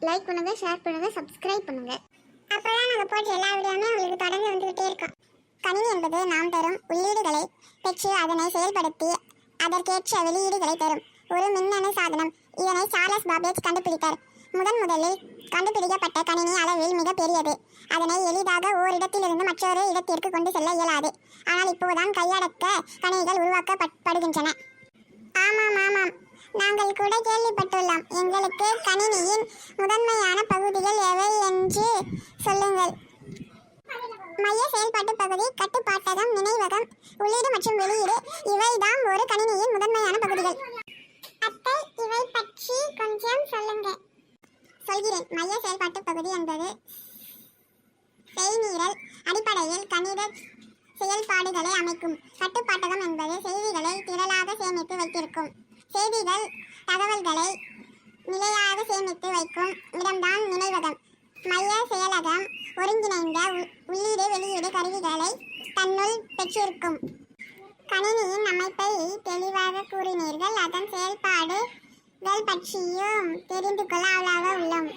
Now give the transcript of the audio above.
Like பண்ணுங்க, share பண்ணுங்க, subscribe பண்ணுங்க. அப்பதான் நாங்கள் போட்ட எல்லா வீடியோவுமே உங்களுக்கு தொடர்ந்து வந்துகிட்டே இருக்கும். கணினி என்பது நாம் தரும் உள்ளீடுகளை பெற்று அதனை செயல்படுத்தி அதற்கேற்ற வெளியீடுகளை தரும் ஒரு மின்னணு சாதனம். இதனை சார்லஸ் பாபேஜ் கண்டுபிடித்தார். முதலில் கண்டுபிடிக்கப்பட்ட கணினி அளவில் மிக பெரியது. அதனை எளிதாக ஓரிடத்திலிருந்து மற்றொரு இடத்திற்கு கொண்டு செல்ல இயலாது. ஆனால் இப்போதுதான் கையடக்க கணினிகள் உருவாக்கப்படுகின்றன. ஆமாம், நாங்கள் கூட கேள்விப்பட்டுள்ளோம். எங்களுக்கு கணினியின் முதன்மையான பகுதிகள் எவை என்று சொல்லுங்கள். மைய செயல்பாட்டு பகுதி, கட்டுப்பாட்டகம், நினைவகம், உள்ளீடு மற்றும் வெளியீடு இவைதான் ஒரு கணினியின் முதன்மையான பகுதிகள். அத்தை, இவை பற்றி கொஞ்சம் சொல்லுங்க. சொல்கிறேன். மைய செயல்பாட்டு பகுதி என்பது செய்நிரல் அடிப்படையில் கணித செயல்பாடுகளை அமைக்கும். கட்டுப்பாட்டகம் என்பது செய்திகளை திரளாக சேமித்து வைத்திருக்கும். செய்திகள் தகவல்களை நிலையாக சேமித்து வைக்கும் இடம்தான் நினைவகம். மைய செயலகம் ஒருங்கிணைந்த உள்ளீடு வெளியீடு கருவிகளை தன்னுள் பெற்றிருக்கும். கணினியின் அமைப்பை தெளிவாக கூறினீர்கள். அதன் செயல்பாடுகள் பற்றியும் தெரிந்து கொள்ள ஆவலாக உள்ளோம்.